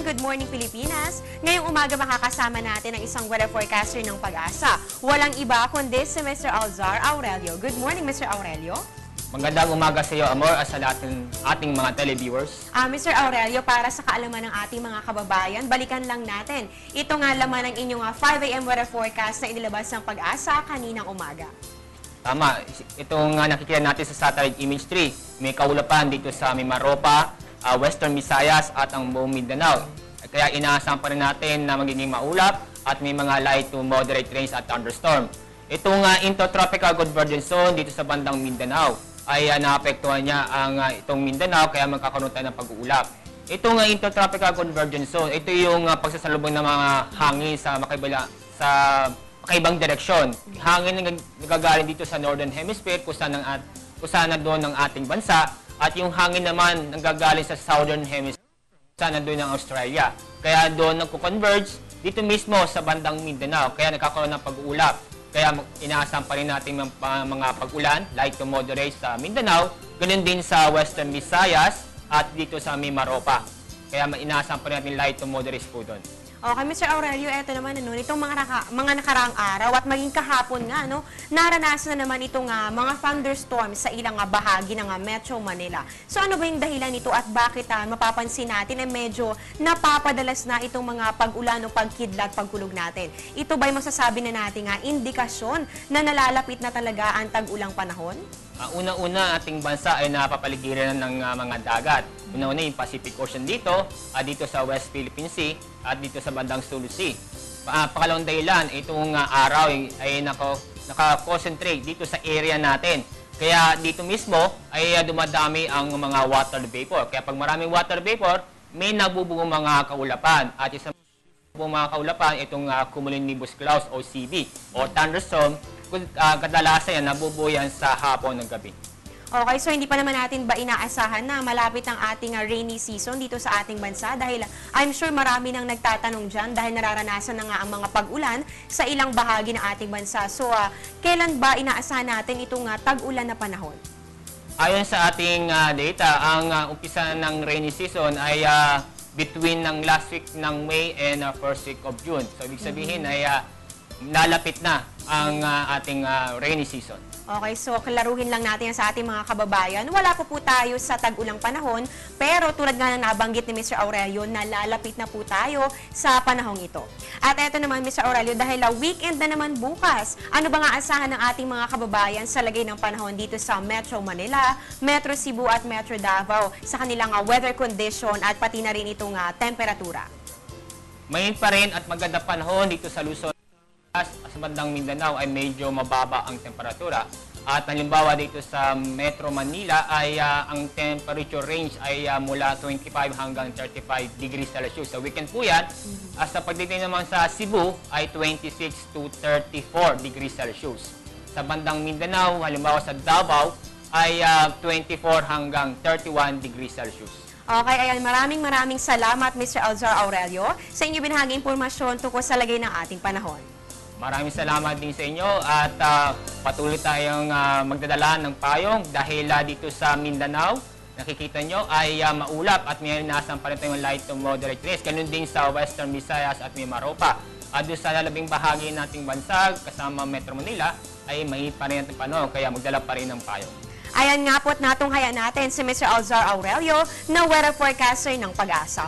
Good Morning Pilipinas. Ngayong umaga makakasama natin ang isang weather forecaster ng Pag-asa. Walang iba kundi si Mr. Alzar Aurelio. Good morning, Mr. Aurelio. Magandang umaga sa iyo, Amor, at sa ating mga televiewers. Mr. Aurelio, para sa kaalaman ng ating mga kababayan, balikan lang natin. Ito nga laman ng inyong 5 AM weather forecast na inilabas ng Pag-asa kaninang umaga. Tama, itong nakikita natin sa satellite image 3. May kaulapan dito sa Mimaropa, Western Visayas at ang buong Mindanao. Kaya inaasahan pa rin natin na magiging maulap at may mga light to moderate rains at thunderstorm. Itong intertropical convergence zone dito sa bandang Mindanao ay naapektuhan niya ang itong Mindanao kaya magkakaroon tayo ng pag-uulap. Itong intertropical convergence zone, ito yung pagsasalubong ng mga hangin sa makaibang direksyon. Hangin na nagagaling dito sa Northern Hemisphere kung saan doon ng ating bansa. At yung hangin naman nanggagaling sa Southern Hemisphere, saan nandun ng Australia. Kaya doon nagko-converge dito mismo sa bandang Mindanao. Kaya nagkakaroon ng pag-uulap. Kaya inaasahan pa rin natin mga pag-ulan, light to moderate sa Mindanao. Ganun din sa Western Visayas at dito sa Mimaropa. Kaya inaasahan pa rin natin light to moderate po doon. Okay, Mr. Aurelio, eto naman, itong mga nakaraang araw at maging kahapon nga, naranasan na naman itong mga thunderstorms sa ilang bahagi ng Metro Manila. So ano ba yung dahilan nito at bakit mapapansin natin na medyo napapadalas na itong mga pag-ulan o pagkidlat, pagkulog natin? Ito ba'y masasabi na natin indikasyon na nalalapit na talaga ang tag-ulang panahon? Una-una, ating bansa ay napapaligiran ng mga dagat. Una-una yung Pacific Ocean dito sa West Philippine Sea at dito sa bandang Sulu Sea. Pangalawang dahilan, itong araw ay naka-concentrate dito sa area natin. Kaya dito mismo ay dumadami ang mga water vapor. Kaya pag maraming water vapor, may nabubungong mga kaulapan. At isa mga kaulapan, itong cumulonimbus clouds o CB o thunderstorm, kadalasan yan nabubuo yan sa hapon ng gabi. Okay, so hindi pa naman natin inaasahan na malapit ang ating rainy season dito sa ating bansa dahil I'm sure marami nang nagtatanong dyan dahil nararanasan na nga ang mga pag-ulan sa ilang bahagi ng ating bansa. So, kailan ba inaasahan natin itong tag-ulan na panahon? Ayon sa ating data, ang umpisa ng rainy season ay between ng last week ng May and first week of June. So, ibig sabihin ay nalapit na ang ating rainy season. Okay, so klaruhin lang natin sa ating mga kababayan. Wala po tayo sa tag-ulang panahon, pero tulad nga na nabanggit ni Mr. Aurelio, nalalapit na po tayo sa panahong ito. At eto naman, Mr. Aurelio, dahil weekend na naman bukas, ano ba nga asahan ng ating mga kababayan sa lagay ng panahon dito sa Metro Manila, Metro Cebu at Metro Davao sa kanilang weather condition at pati na rin itong temperatura? Mainit pa rin at maganda panahon dito sa Luzon. Sa bandang Mindanao ay medyo mababa ang temperatura. At halimbawa dito sa Metro Manila ay ang temperature range ay mula 25 hanggang 35 degrees Celsius. Sa weekend po yan. Sa pagdating naman sa Cebu ay 26 to 34 degrees Celsius. Sa bandang Mindanao, halimbawa sa Davao ay 24 hanggang 31 degrees Celsius. Okay, ayan, maraming salamat Mr. Alzar Aurelio sa inyo binahaging impormasyon tungkol sa lagay ng ating panahon. Maraming salamat din sa inyo at patuloy tayong magdadala ng payong dahil dito sa Mindanao, nakikita nyo ay maulap at may inaasahan pa rin tayong light to moderate rains. Ganun din sa Western Visayas at Mimaropa. At doon sa lalabing bahagi nating bansa kasama Metro Manila ay may pa rin natin panahon kaya magdala pa rin ng payong. Ayan nga po't natunghayan natin si Mr. Alzar Aurelio na weather forecaster ng Pag-asa.